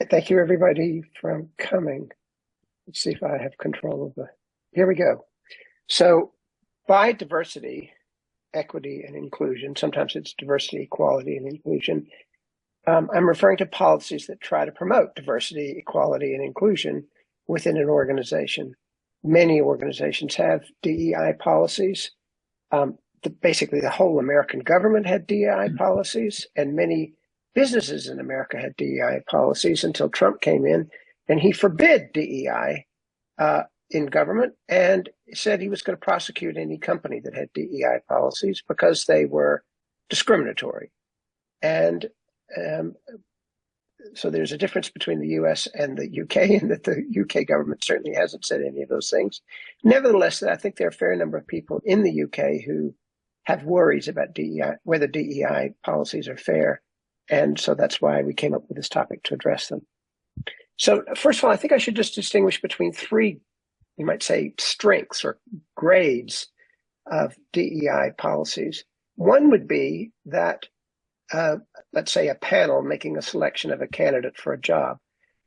Thank you, everybody, for coming. Let's see if I have control of the. Here we go. So, by diversity, equity, and inclusion, sometimes it's diversity, equality, and inclusion. I'm referring to policies that try to promote diversity, equality, and inclusion within an organization. Many organizations have DEI policies. Basically, the whole American government had DEI policies, and many businesses in America had DEI policies until Trump came in and he forbid DEI in government and said he was going to prosecute any company that had DEI policies because they were discriminatory. And so there's a difference between the US and the UK, in that the UK government certainly hasn't said any of those things. Nevertheless, I think there are a fair number of people in the UK who have worries about DEI, whether DEI policies are fair. And so that's why we came up with this topic, to address them. So first of all, I think I should just distinguish between three, you might say, strengths or grades of DEI policies. One would be that, let's say, a panel making a selection of a candidate for a job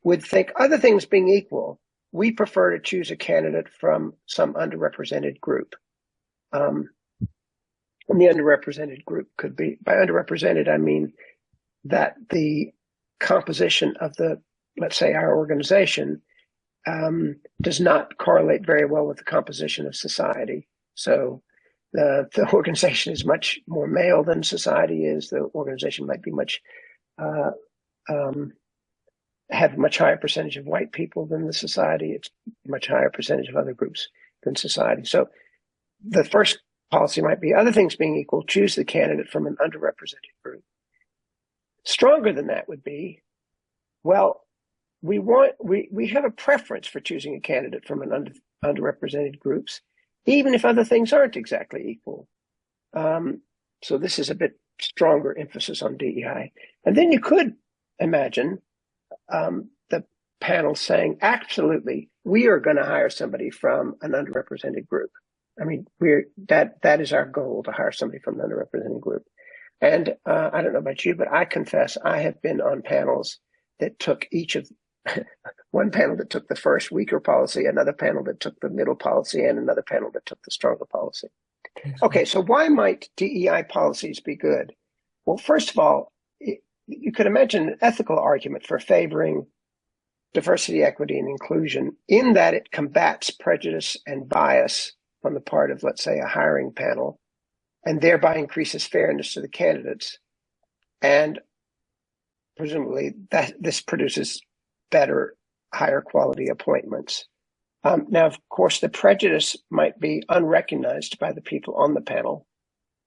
would think, other things being equal, we prefer to choose a candidate from some underrepresented group. And the underrepresented group could be, by underrepresented, I mean that the composition of the, let's say, our organization does not correlate very well with the composition of society. So the organization is much more male than society is. The organization might be have a much higher percentage of white people than the society. It's a much higher percentage of other groups than society. So the first policy might be, other things being equal, choose the candidate from an underrepresented group. Stronger than that would be, well, we have a preference for choosing a candidate from an underrepresented groups, even if other things aren't exactly equal. So this is a bit stronger emphasis on DEI. And then you could imagine the panel saying, absolutely, we are going to hire somebody from an underrepresented group. I mean, that is our goal, to hire somebody from an underrepresented group. And I don't know about you, but I confess I have been on panels that took one panel that took the first weaker policy, another panel that took the middle policy, and another panel that took the stronger policy. Okay, so why might DEI policies be good? Well, first of all, you could imagine an ethical argument for favoring diversity, equity, and inclusion, in that it combats prejudice and bias on the part of, let's say, a hiring panel, and thereby increases fairness to the candidates. And presumably this produces better, higher quality appointments. Now, of course, the prejudice might be unrecognized by the people on the panel.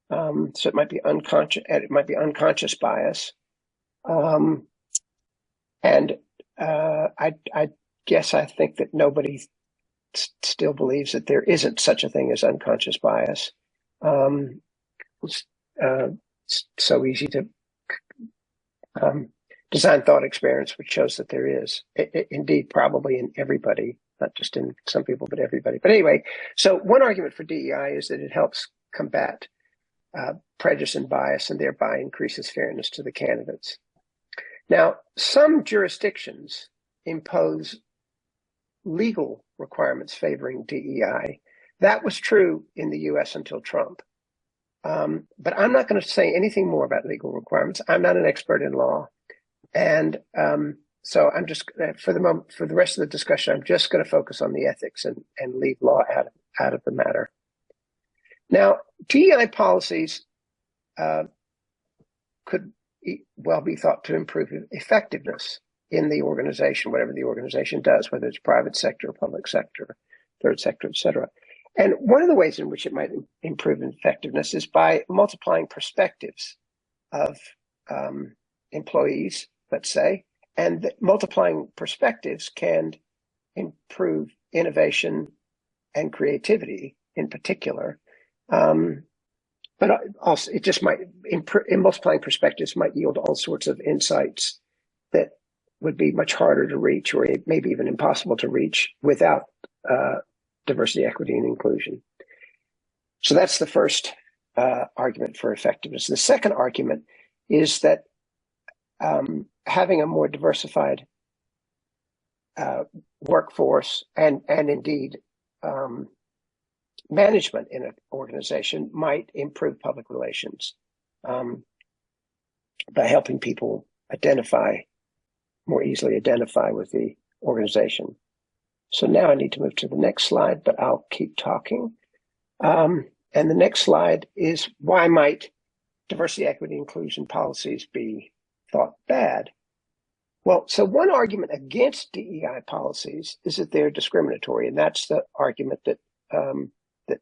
So it might be unconscious bias. And I guess I think that nobody still believes that there isn't such a thing as unconscious bias. It's so easy to design thought experiments which shows that there is. Indeed, probably in everybody, not just in some people, but everybody. But anyway, so one argument for DEI is that it helps combat prejudice and bias, and thereby increases fairness to the candidates. Now, some jurisdictions impose legal requirements favoring DEI. That was true in the US until Trump. But I'm not going to say anything more about legal requirements. I'm not an expert in law. And so I'm just, for the rest of the discussion, I'm just going to focus on the ethics and leave law out of the matter. Now, DEI policies could well be thought to improve effectiveness in the organization, whatever the organization does, whether it's private sector, public sector, third sector, et cetera. And one of the ways in which it might improve effectiveness is by multiplying perspectives of employees, let's say, and multiplying perspectives can improve innovation and creativity in particular. But also, it just might, in multiplying perspectives, might yield all sorts of insights that would be much harder to reach, or maybe even impossible to reach, without diversity, equity, and inclusion. So that's the first argument for effectiveness. The second argument is that having a more diversified workforce and indeed management in an organization might improve public relations by helping people more easily identify with the organization. So now I need to move to the next slide, but I'll keep talking. And the next slide is, why might diversity, equity, inclusion policies be thought bad? Well, so one argument against DEI policies is that they're discriminatory, and that's the argument that that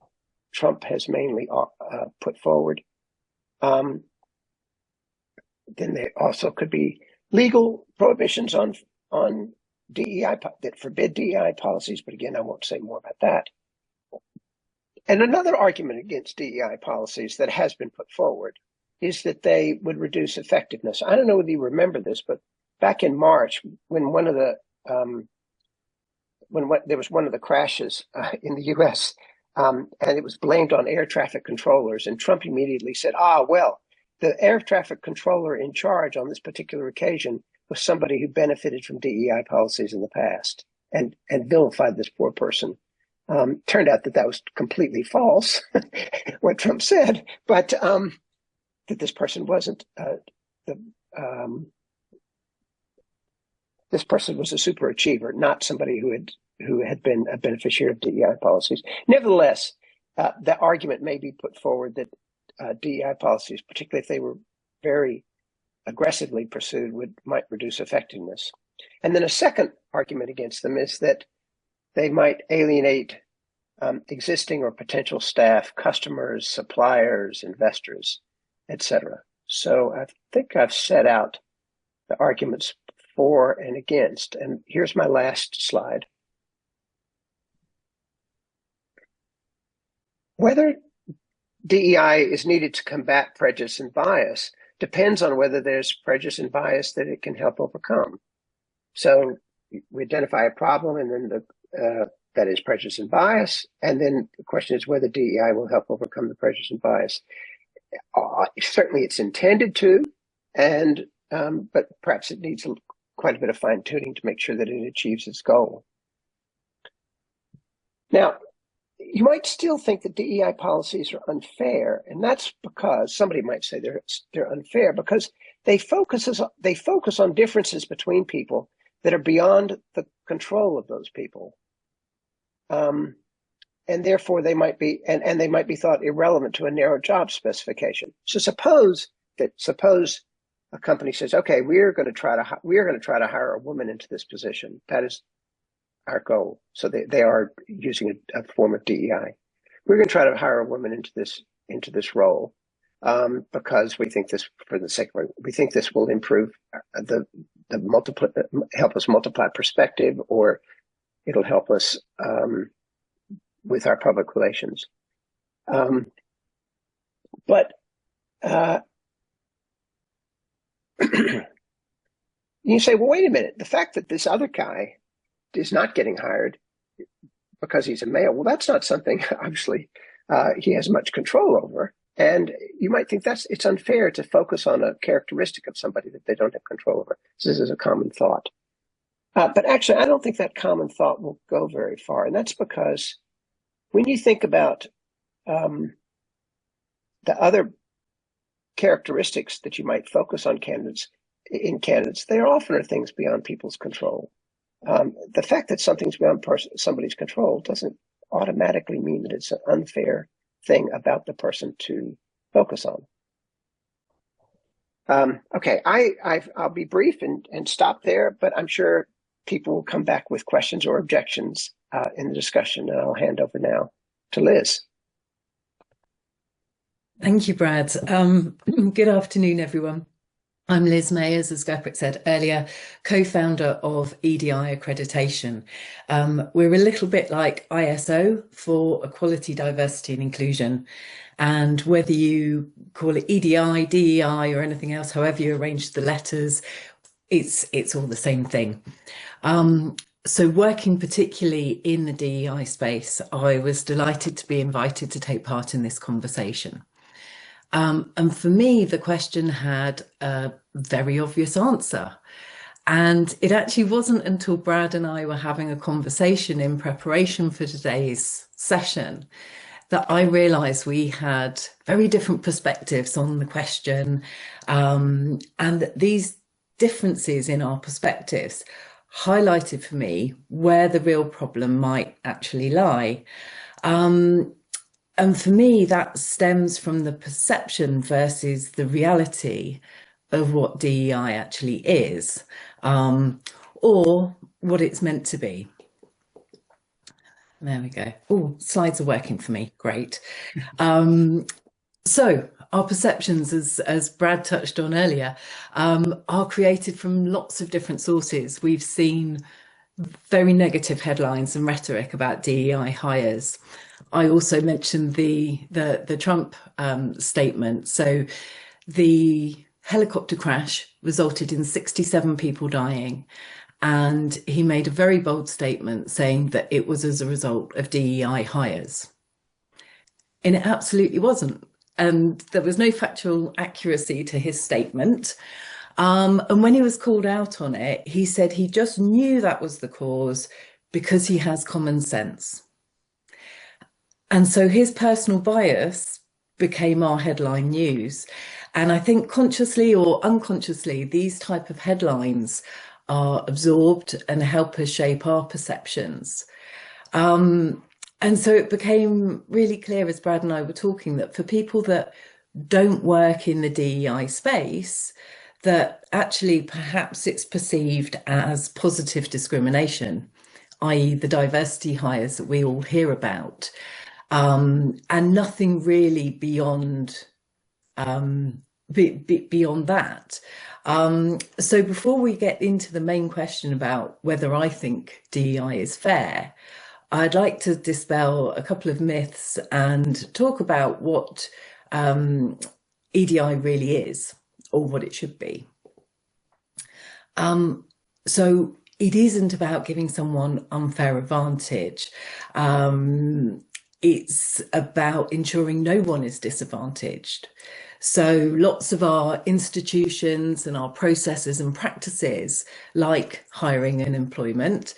Trump has mainly put forward. Then there also could be legal prohibitions on DEI that forbid DEI policies, but again, I won't say more about that. And another argument against DEI policies that has been put forward is that they would reduce effectiveness. I don't know whether you remember this, but back in March, when there was one of the crashes in the U.S. And it was blamed on air traffic controllers, and Trump immediately said, well, the air traffic controller in charge on this particular occasion was somebody who benefited from DEI policies in the past, and vilified this poor person. Turned out that was completely false, what Trump said, but that this person wasn't this person was a super achiever, not somebody who had been a beneficiary of DEI policies. Nevertheless, the argument may be put forward that DEI policies, particularly if they were very aggressively pursued, might reduce effectiveness. And then a second argument against them is that they might alienate existing or potential staff, customers, suppliers, investors, etc. So I think I've set out the arguments for and against. And here's my last slide. Whether DEI is needed to combat prejudice and bias depends on whether there's prejudice and bias that it can help overcome. So we identify a problem, and then that is prejudice and bias. And then the question is whether DEI will help overcome the prejudice and bias. Certainly it's intended to, but perhaps it needs quite a bit of fine tuning to make sure that it achieves its goal. Now, you might still think that DEI policies are unfair, and that's because somebody might say they're unfair because they focus on differences between people that are beyond the control of those people. And therefore they might be thought irrelevant to a narrow job specification. So suppose a company says, okay, we're going to try to hire a woman into this position. That is our goal. So they are using a form of DEI. We're going to try to hire a woman into this role because we think this, for the sake of it, we think this will improve help us multiply perspective, or it'll help us with our public relations. But you say, well, wait a minute. The fact that this other guy is not getting hired because he's a male, well, that's not something, obviously, he has much control over. And you might think it's unfair to focus on a characteristic of somebody that they don't have control over. So this is a common thought. But actually, I don't think that common thought will go very far. And that's because when you think about the other characteristics that you might focus on in candidates, they often are things beyond people's control. The fact that something's beyond somebody's control doesn't automatically mean that it's an unfair thing about the person to focus on. Okay, I'll be brief and stop there, but I'm sure people will come back with questions or objections in the discussion, and I'll hand over now to Liz. Thank you, Brad. Good afternoon, everyone. I'm Liz Mayers, as Gurpreet said earlier, co-founder of EDI Accreditation. We're a little bit like ISO for equality, diversity and inclusion. And whether you call it EDI, DEI or anything else, however you arrange the letters, it's all the same thing. So working particularly in the DEI space, I was delighted to be invited to take part in this conversation. And for me, the question had a very obvious answer. And it actually wasn't until Brad and I were having a conversation in preparation for today's session that I realized we had very different perspectives on the question, and that these differences in our perspectives highlighted for me where the real problem might actually lie. And for me, that stems from the perception versus the reality of what DEI actually is, or what it's meant to be. There we go. Oh, slides are working for me. Great. So our perceptions, as Brad touched on earlier, are created from lots of different sources. We've seen very negative headlines and rhetoric about DEI hires. I also mentioned the Trump statement. So the helicopter crash resulted in 67 people dying. And he made a very bold statement saying that it was as a result of DEI hires. And it absolutely wasn't. And there was no factual accuracy to his statement. And when he was called out on it, he said he just knew that was the cause because he has common sense. And so his personal bias became our headline news. And I think consciously or unconsciously, these type of headlines are absorbed and help us shape our perceptions. And so it became really clear as Brad and I were talking that for people that don't work in the DEI space, that actually perhaps it's perceived as positive discrimination, i.e. the diversity hires that we all hear about, and nothing really beyond beyond that. So before we get into the main question about whether I think DEI is fair, I'd like to dispel a couple of myths and talk about what EDI really is, or what it should be. So it isn't about giving someone unfair advantage. It's about ensuring no one is disadvantaged. So lots of our institutions and our processes and practices, like hiring and employment,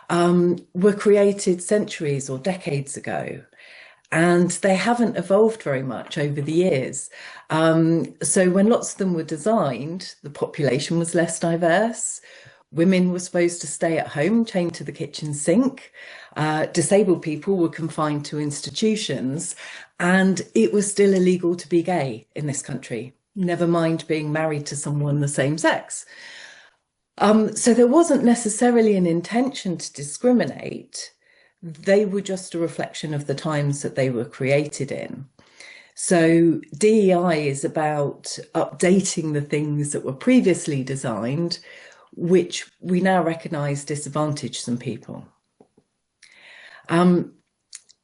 were created centuries or decades ago, and they haven't evolved very much over the years. So when lots of them were designed, the population was less diverse. Women were supposed to stay at home, chained to the kitchen sink. Disabled people were confined to institutions, and it was still illegal to be gay in this country, never mind being married to someone the same sex. So there wasn't necessarily an intention to discriminate. They were just a reflection of the times that they were created in. So DEI is about updating the things that were previously designed, which we now recognise disadvantage some people.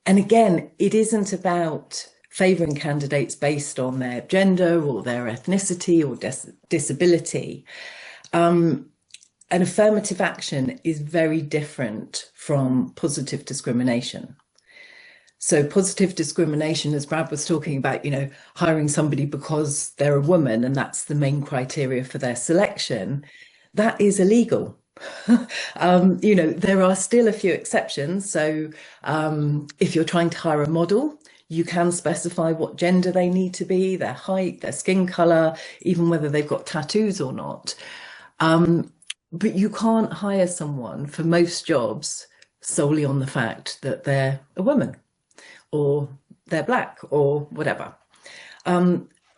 And again, it isn't about favouring candidates based on their gender or their ethnicity or disability. An affirmative action is very different from positive discrimination. So positive discrimination, as Brad was talking about, hiring somebody because they're a woman and that's the main criteria for their selection, that is illegal. There are still a few exceptions. So if you're trying to hire a model, you can specify what gender they need to be, their height, their skin color, even whether they've got tattoos or not. But you can't hire someone for most jobs solely on the fact that they're a woman or they're black or whatever.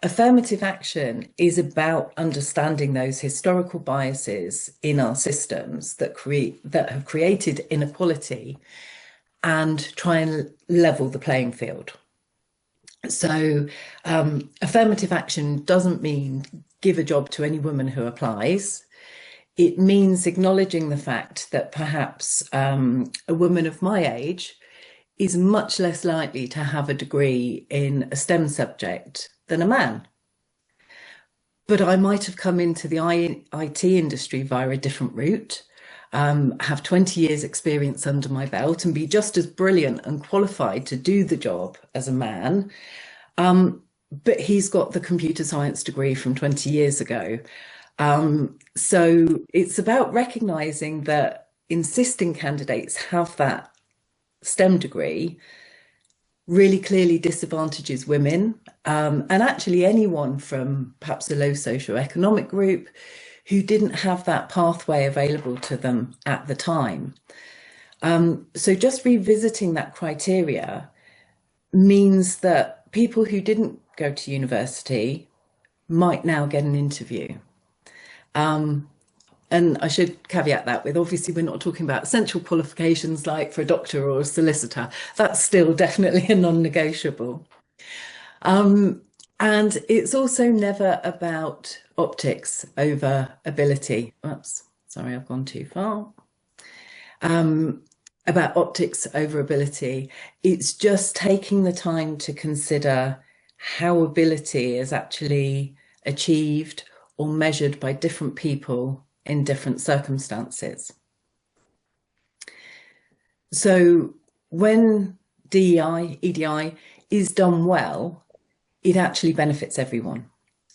Affirmative action is about understanding those historical biases in our systems that have created inequality and try and level the playing field. So affirmative action doesn't mean give a job to any woman who applies. It means acknowledging the fact that perhaps a woman of my age is much less likely to have a degree in a STEM subject than a man. But I might have come into the IT industry via a different route, have 20 years experience under my belt and be just as brilliant and qualified to do the job as a man. But he's got the computer science degree from 20 years ago. So it's about recognizing that insisting candidates have that STEM degree really clearly disadvantages women, and actually anyone from perhaps a low socioeconomic group who didn't have that pathway available to them at the time. So just revisiting that criteria means that people who didn't go to university might now get an interview. And I should caveat that with, obviously, we're not talking about essential qualifications like for a doctor or a solicitor. That's still definitely a non-negotiable. And it's also never about optics over ability. Oops, sorry, I've gone too far. About optics over ability. It's just taking the time to consider how ability is actually achieved or measured by different people in different circumstances. So when DEI, EDI is done well, it actually benefits everyone,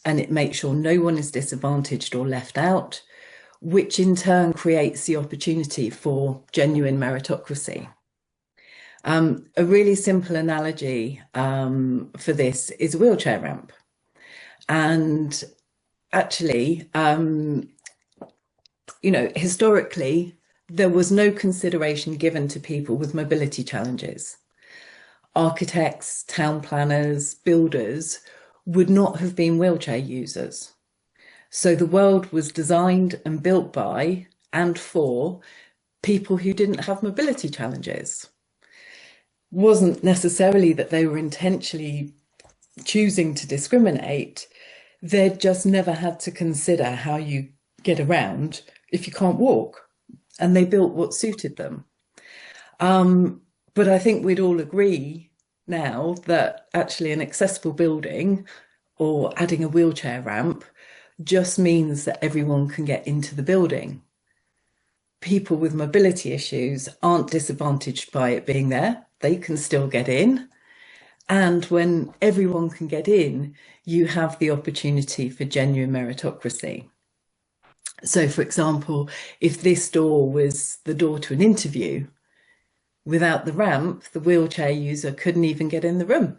and it makes sure no one is disadvantaged or left out, which in turn creates the opportunity for genuine meritocracy. A really simple analogy for this is a wheelchair ramp. And actually, historically, there was no consideration given to people with mobility challenges. Architects, town planners, builders would not have been wheelchair users. So the world was designed and built by and for people who didn't have mobility challenges. Wasn't necessarily that they were intentionally choosing to discriminate. They'd just never had to consider how you get around if you can't walk, and they built what suited them. But I think we'd all agree now that actually an accessible building or adding a wheelchair ramp just means that everyone can get into the building. People with mobility issues aren't disadvantaged by it being there. They can still get in. And when everyone can get in, you have the opportunity for genuine meritocracy. So, for example, if this door was the door to an interview, without the ramp, the wheelchair user couldn't even get in the room.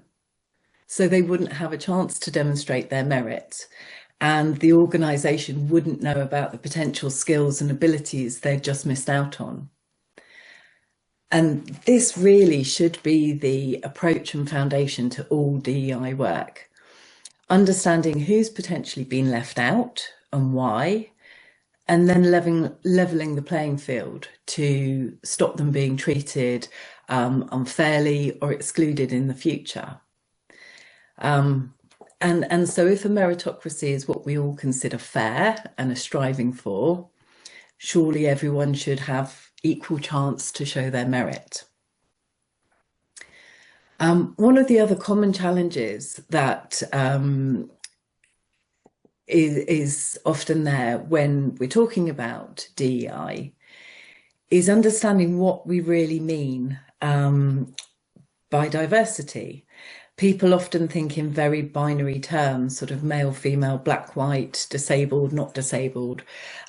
So they wouldn't have a chance to demonstrate their merit, and the organisation wouldn't know about the potential skills and abilities they'd just missed out on. And this really should be the approach and foundation to all DEI work. Understanding who's potentially been left out and why, and then leveling the playing field to stop them being treated unfairly or excluded in the future. And so if a meritocracy is what we all consider fair and are striving for, surely everyone should have equal chance to show their merit. One of the other common challenges that is often there when we're talking about DEI is understanding what we really mean by diversity. People often think in very binary terms, sort of male, female, black, white, disabled, not disabled.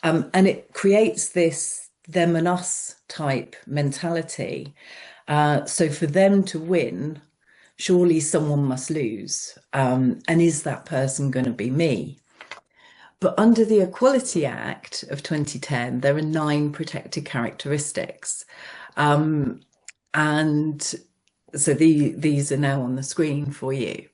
And it creates this them and us type mentality. So for them to win, surely someone must lose. And is that person going to be me? But under the Equality Act of 2010, there are 9 protected characteristics. And so these are now on the screen for you.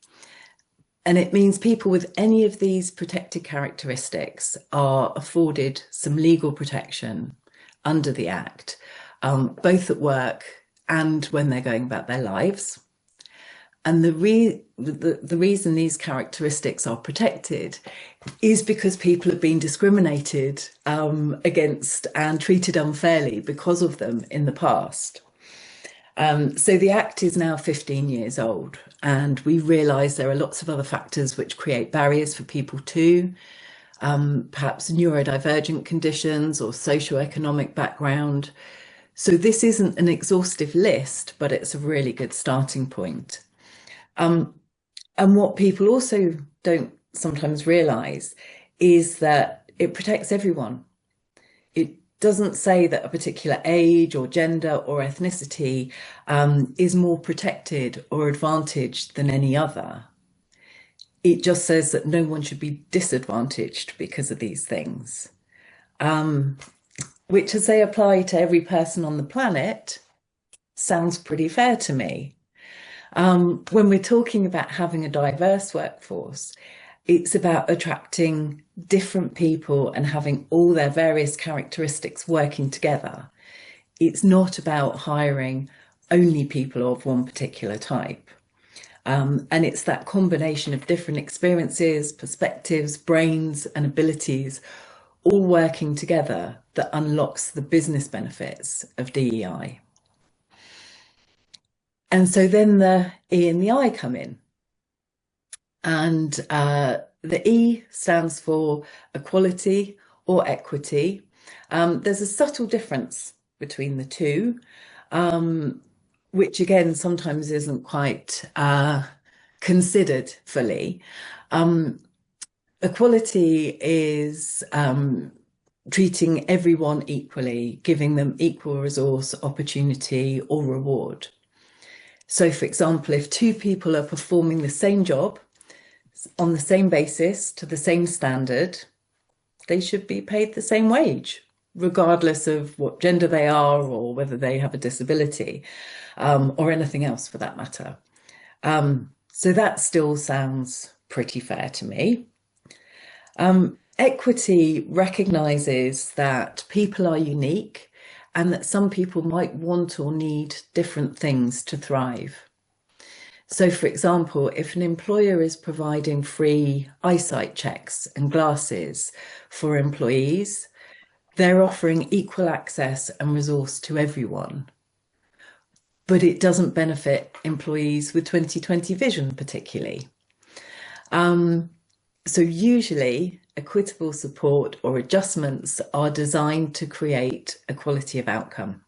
And it means people with any of these protected characteristics are afforded some legal protection under the Act, both at work and when they're going about their lives. And the reason these characteristics are protected is because people have been discriminated against and treated unfairly because of them in the past. So the Act is now 15 years old, and we realise there are lots of other factors which create barriers for people too, perhaps neurodivergent conditions or socioeconomic background. So this isn't an exhaustive list, but it's a really good starting point. And what people also don't sometimes realise is that it protects everyone. It doesn't say that a particular age or gender or ethnicity is more protected or advantaged than any other. It just says that no one should be disadvantaged because of these things, which, as they apply to every person on the planet, sounds pretty fair to me. When we're talking about having a diverse workforce, it's about attracting different people and having all their various characteristics working together. It's not about hiring only people of one particular type. And it's that combination of different experiences, perspectives, brains, and abilities all working together that unlocks the business benefits of DEI. And so then the E and the I come in. And the E stands for equality or equity. There's a subtle difference between the two, which again sometimes isn't quite considered fully. Equality is treating everyone equally, giving them equal resource, opportunity, or reward. So, for example, if two people are performing the same job on the same basis to the same standard, they should be paid the same wage, regardless of what gender they are or whether they have a disability, or anything else for that matter. So that still sounds pretty fair to me. Equity recognizes that people are unique and that some people might want or need different things to thrive. So, for example, if an employer is providing free eyesight checks and glasses for employees, they're offering equal access and resource to everyone. But it doesn't benefit employees with 20/20 vision particularly. So usually equitable support or adjustments are designed to create equality of outcome.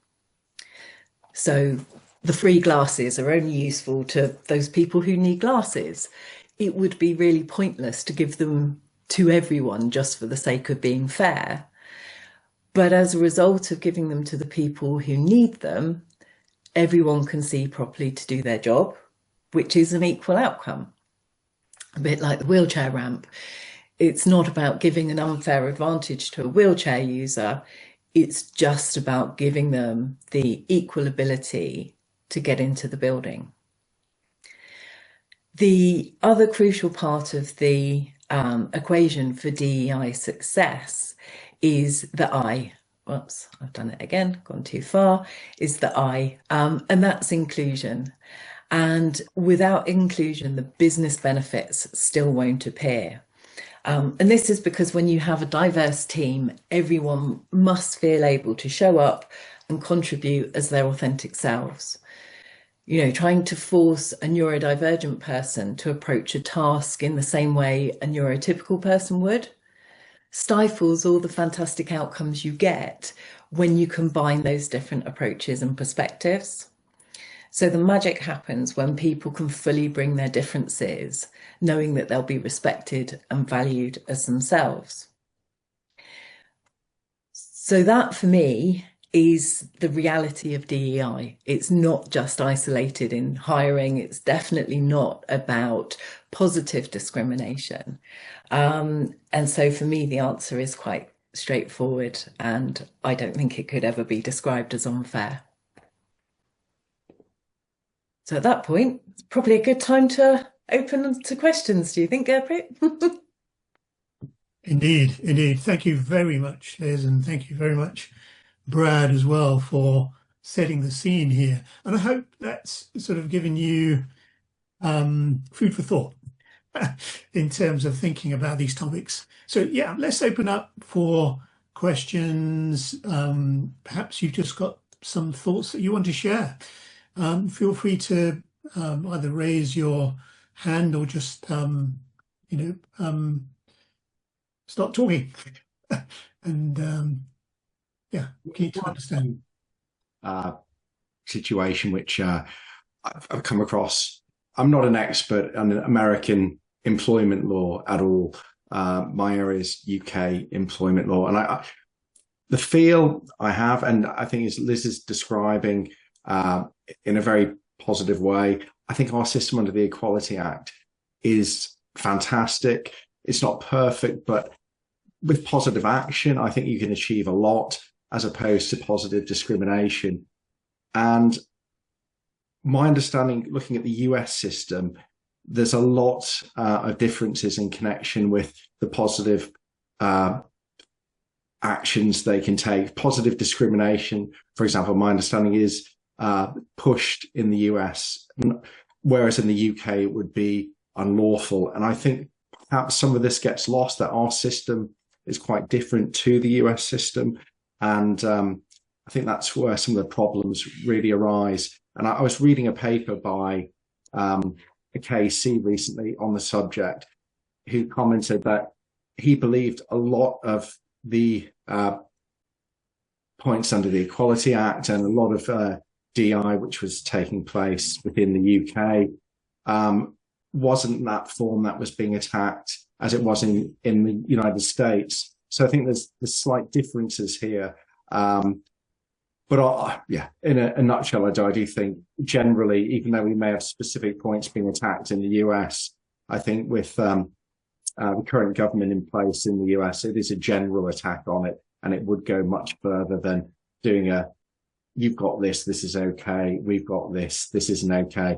So the free glasses are only useful to those people who need glasses. It would be really pointless to give them to everyone just for the sake of being fair. But as a result of giving them to the people who need them, everyone can see properly to do their job, which is an equal outcome. A bit like the wheelchair ramp. It's not about giving an unfair advantage to a wheelchair user. It's just about giving them the equal ability to get into the building. The other crucial part of the equation for DEI success is the I. Whoops, I've done it again, gone too far, is the I, and that's inclusion. And without inclusion, the business benefits still won't appear. And this is because when you have a diverse team, everyone must feel able to show up and contribute as their authentic selves. You know, trying to force a neurodivergent person to approach a task in the same way a neurotypical person would stifles all the fantastic outcomes you get when you combine those different approaches and perspectives. So the magic happens when people can fully bring their differences, knowing that they'll be respected and valued as themselves. So that, for me, is the reality of DEI. It's not just isolated in hiring. It's definitely not about positive discrimination. And so for me, the answer is quite straightforward, and I don't think it could ever be described as unfair. So at that point, it's probably a good time to open to questions. Do you think, Gurpreet? Indeed, indeed. Thank you very much, Liz, and thank you very much, Brad, as well, for setting the scene here. And I hope that's sort of given you food for thought in terms of thinking about these topics. So yeah, let's open up for questions. Perhaps you've just got some thoughts that you want to share. Feel free to either raise your hand or just, start talking. And yeah, keen to understand. Situation which I've come across. I'm not an expert on American employment law at all, My area is UK employment law, and the feel I have, and I think as Liz is describing in a very positive way, I think our system under the Equality Act is fantastic. It's not perfect, but with positive action, I think you can achieve a lot as opposed to positive discrimination. And my understanding, looking at the US system, there's a lot of differences in connection with the positive actions they can take. Positive discrimination, for example, my understanding is pushed in the US, whereas in the UK it would be unlawful. And I think perhaps some of this gets lost, that our system is quite different to the US system. And I think that's where some of the problems really arise. And I was reading a paper by a KC recently on the subject, who commented that he believed a lot of the points under the Equality Act and a lot of DEI, which was taking place within the UK, wasn't that form that was being attacked as it was in the United States. So I think there's slight differences here. But yeah, in a nutshell, I do think generally, even though we may have specific points being attacked in the US, I think with the current government in place in the US, it is a general attack on it, and it would go much further than doing you've got this is okay, we've got this isn't okay.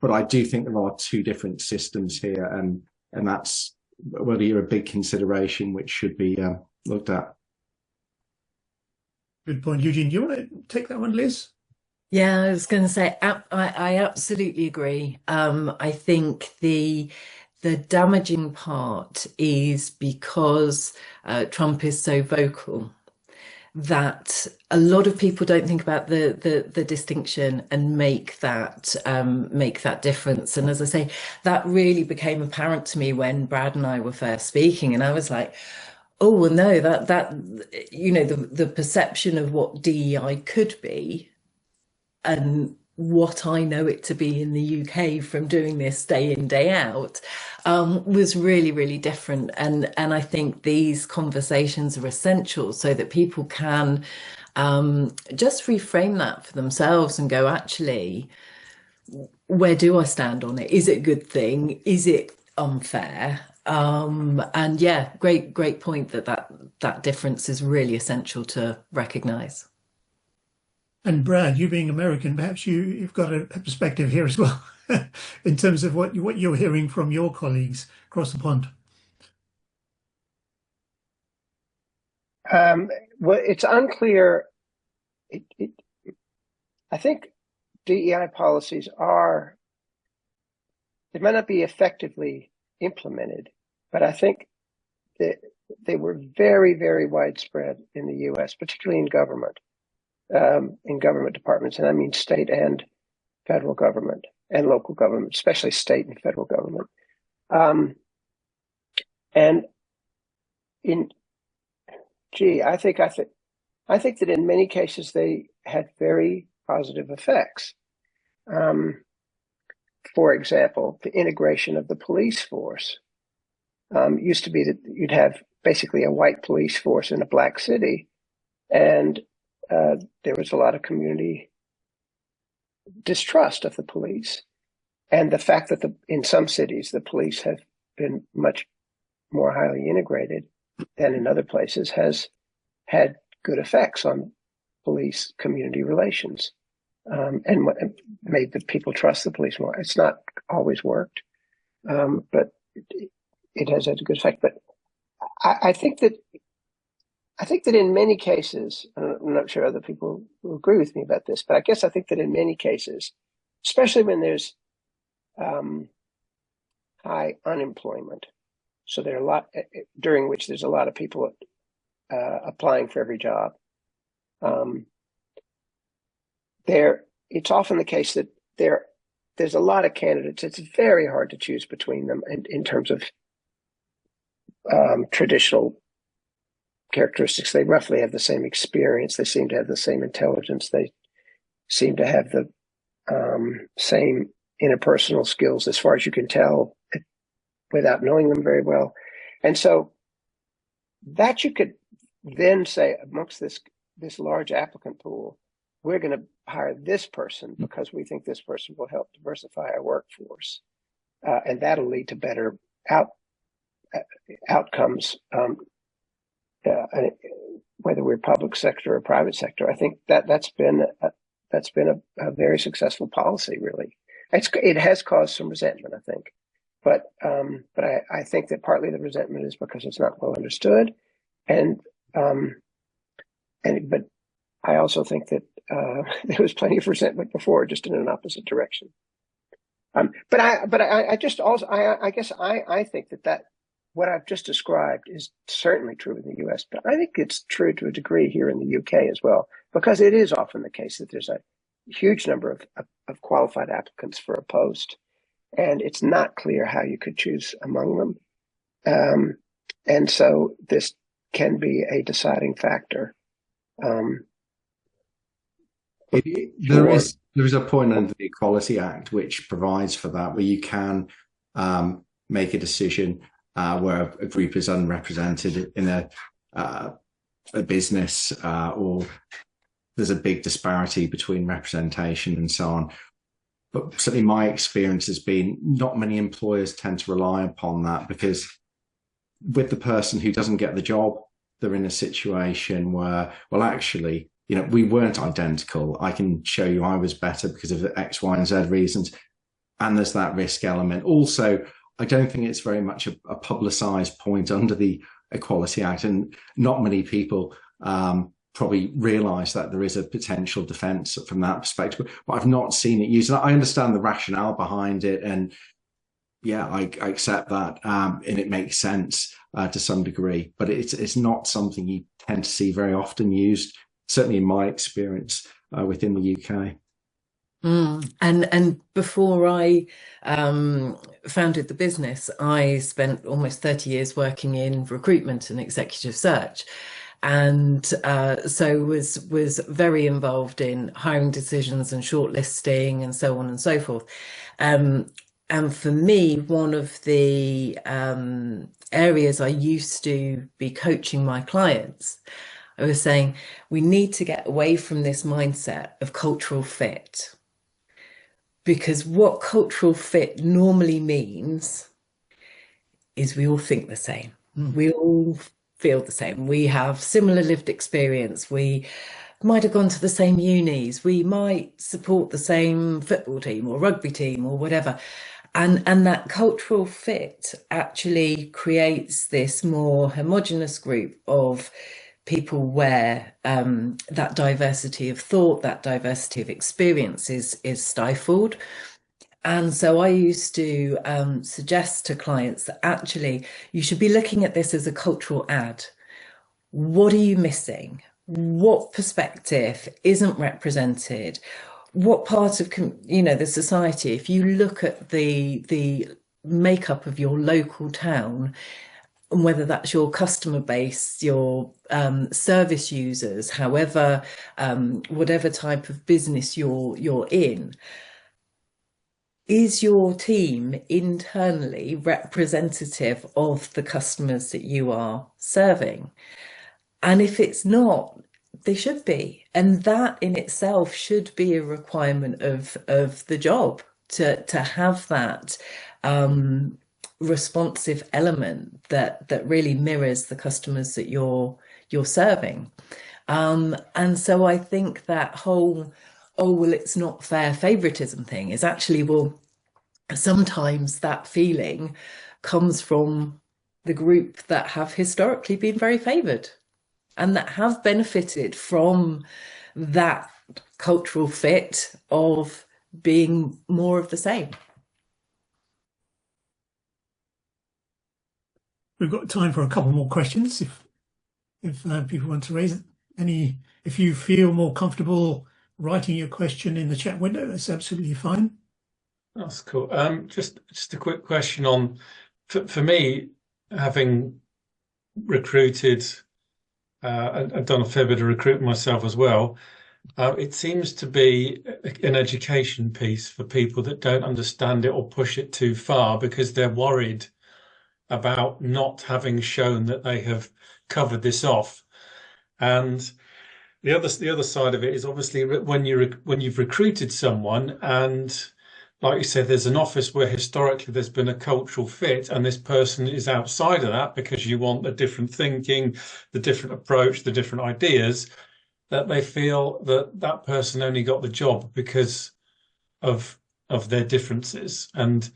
But I do think there are two different systems here, and that's really a big consideration which should be looked at. Good point, Eugene. Do you want to take that one, Liz? Yeah, I was going to say, I absolutely agree. I think the damaging part is because Trump is so vocal that a lot of people don't think about the distinction and make that difference. And as I say, that really became apparent to me when Brad and I were first speaking, and I was like, oh, well, no, that the perception of what DEI could be and what I know it to be in the UK from doing this day in, day out, was really, really different. And I think these conversations are essential so that people can just reframe that for themselves and go, actually, where do I stand on it? Is it a good thing? Is it unfair? And yeah, great point that difference is really essential to recognize. And Brad, you being American, perhaps you've got a perspective here as well, in terms of what you're hearing from your colleagues across the pond. Well, it's unclear. I think DEI policies they might not be effectively implemented, but I think that they were very, very widespread in the US, particularly in government departments. And I mean state and federal government and local government, especially state and federal government. And I think that in many cases they had very positive effects. For example, the integration of the police force used to be that you'd have basically a white police force in a black city, and there was a lot of community distrust of the police. And the fact that in some cities, the police have been much more highly integrated than in other places has had good effects on police community relations, and made the people trust the police more. It's not always worked, but it has had a good effect. But I think that in many cases, I'm not sure other people will agree with me about this, but I think that in many cases, especially when there's high unemployment, so there are during which there's a lot of people applying for every job, it's often the case that there's a lot of candidates. It's very hard to choose between them in terms of traditional characteristics. They roughly have the same experience. They seem to have the same intelligence. They seem to have the same interpersonal skills, as far as you can tell, without knowing them very well. And so that you could then say amongst this large applicant pool, we're going to hire this person because we think this person will help diversify our workforce. And that'll lead to better outcomes, whether we're public sector or private sector. I think that's been a very successful policy, really. It has caused some resentment, I think. But I think that partly the resentment is because it's not well understood. But I also think that there was plenty of resentment before, just in an opposite direction. But I guess I think that what I've just described is certainly true in the U.S., but I think it's true to a degree here in the U.K. as well, because it is often the case that there's a huge number of qualified applicants for a post, and it's not clear how you could choose among them. And so this can be a deciding factor. There is a point under the Equality Act which provides for that, where you can make a decision where a group is unrepresented in a business, or there's a big disparity between representation and so on. But certainly my experience has been not many employers tend to rely upon that, because with the person who doesn't get the job, they're in a situation where, well, actually, we weren't identical. I can show you I was better because of X, Y, and Z reasons. And there's that risk element. Also, I don't think it's very much a publicised point under the Equality Act, and not many people probably realise that there is a potential defence from that perspective. But I've not seen it used. And I understand the rationale behind it, and yeah, I accept that, and it makes sense to some degree. But it's not something you tend to see very often used, certainly in my experience within the UK. And before I founded the business, I spent almost 30 years working in recruitment and executive search, and so was very involved in hiring decisions and shortlisting and so on and so forth. And for me, one of the areas I used to be coaching my clients, I was saying, we need to get away from this mindset of cultural fit. Because what cultural fit normally means is we all think the same. We all feel the same. We have similar lived experience. We might have gone to the same unis. We might support the same football team or rugby team or whatever. And that cultural fit actually creates this more homogenous group of people where that diversity of thought, that diversity of experience is stifled. And so I used to suggest to clients that actually you should be looking at this as a cultural add. What are you missing? What perspective isn't represented? What part of the society, if you look at the makeup of your local town, and whether that's your customer base, your service users, however, whatever type of business you're in, is your team internally representative of the customers that you are serving? And if it's not, they should be. And that in itself should be a requirement of the job, to have that responsive element that really mirrors the customers that you're serving. And so I think that whole, oh, well, it's not fair favoritism thing is actually, well, sometimes that feeling comes from the group that have historically been very favored and that have benefited from that cultural fit of being more of the same. We've got time for a couple more questions if people want to raise any. If you feel more comfortable writing your question in the chat window, that's absolutely fine. That's cool. Just a quick question on, for me, having recruited and done a fair bit of recruitment myself as well, it seems to be an education piece for people that don't understand it or push it too far, because they're worried about not having shown that they have covered this off. And the other side of it is obviously when you've recruited someone, and like you said, there's an office where historically there's been a cultural fit, and this person is outside of that because you want the different thinking, the different approach, the different ideas, that they feel that that person only got the job because of their differences. And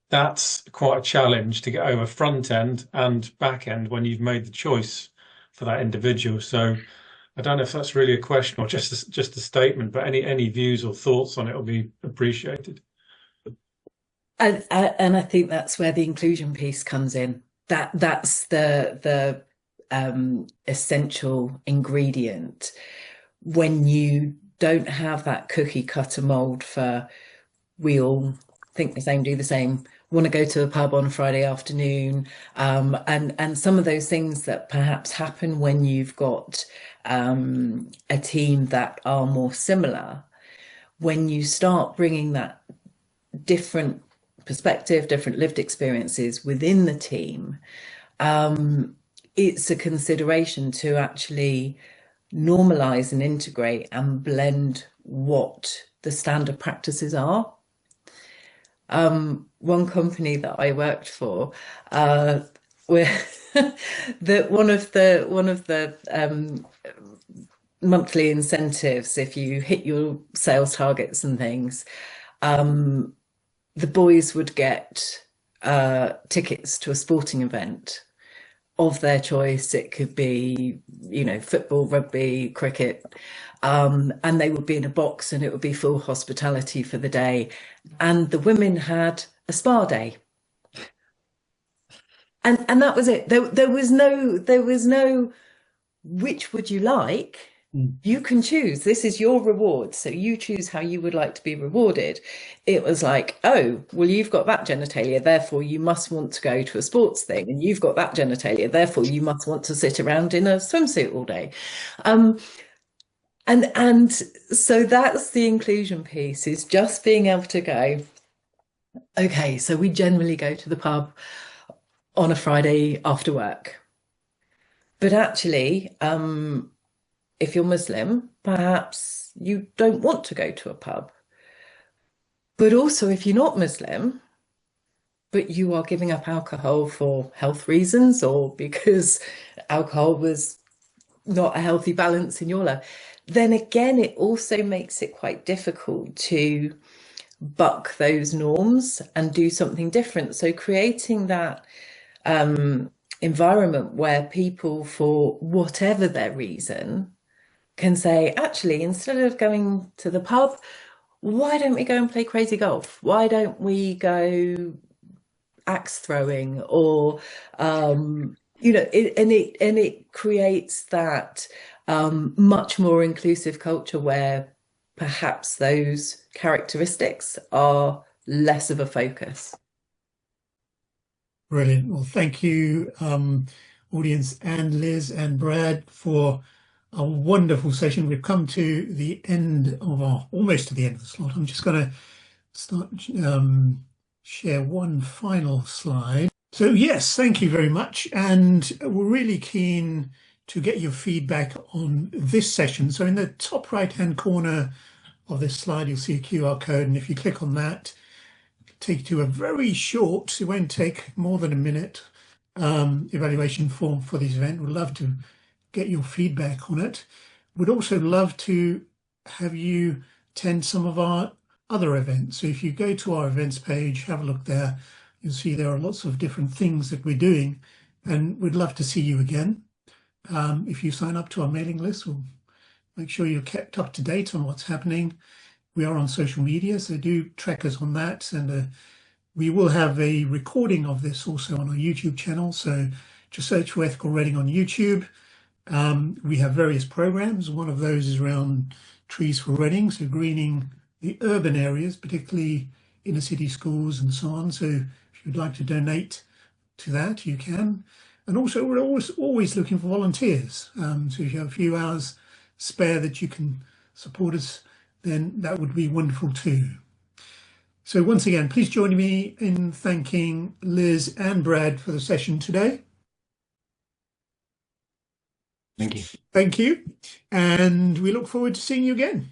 that's quite a challenge to get over front end and back end when you've made the choice for that individual. So I don't know if that's really a question or just a statement, but any views or thoughts on it will be appreciated. And I think that's where the inclusion piece comes in. That's the essential ingredient. When you don't have that cookie cutter mold for we all think the same, do the same, want to go to a pub on a Friday afternoon, and some of those things that perhaps happen when you've got a team that are more similar. When you start bringing that different perspective, different lived experiences within the team, it's a consideration to actually normalize and integrate and blend what the standard practices are. One company that I worked for, where one of the monthly incentives, if you hit your sales targets and things, the boys would get tickets to a sporting event of their choice. It could be, football, rugby, cricket, and they would be in a box, and it would be full hospitality for the day. And the women had a spa day, and that was it. There was no which would you like. You can choose. This is your reward. So you choose how you would like to be rewarded. It was like, oh, well, you've got that genitalia, therefore you must want to go to a sports thing. And you've got that genitalia, therefore you must want to sit around in a swimsuit all day. And so that's the inclusion piece, is just being able to go, okay, so we generally go to the pub on a Friday after work. But actually, if you're Muslim, perhaps you don't want to go to a pub. But also, if you're not Muslim, but you are giving up alcohol for health reasons or because alcohol was not a healthy balance in your life, then again, it also makes it quite difficult to buck those norms and do something different. So creating that environment where people, for whatever their reason, can say, actually, instead of going to the pub, why don't we go and play crazy golf? Why don't we go axe throwing? Or it creates that much more inclusive culture where perhaps those characteristics are less of a focus. Brilliant. Well, thank you, audience, and Liz and Brad, for a wonderful session. We've come to the end of almost to the end of the slot. I'm just going to start share one final slide. So yes, thank you very much. And we're really keen to get your feedback on this session. So in the top right-hand corner of this slide, you'll see a QR code. And if you click on that, it'll take you to a very short, it won't take more than a minute, evaluation form for this event. We'd love to get your feedback on it. We'd also love to have you attend some of our other events. So if you go to our events page, have a look there, you'll see there are lots of different things that we're doing, and we'd love to see you again. If you sign up to our mailing list, we'll make sure you're kept up to date on what's happening. We are on social media, so do track us on that. And we will have a recording of this also on our YouTube channel. So just search for Ethical Reading on YouTube. We have various programs. One of those is around trees for Reading, so greening the urban areas, particularly inner city schools and so on. So if you'd like to donate to that, you can. And also, we're always looking for volunteers. So if you have a few hours spare that you can support us, then that would be wonderful too. So once again, please join me in thanking Liz and Brad for the session today. Thank you. Thank you. And we look forward to seeing you again.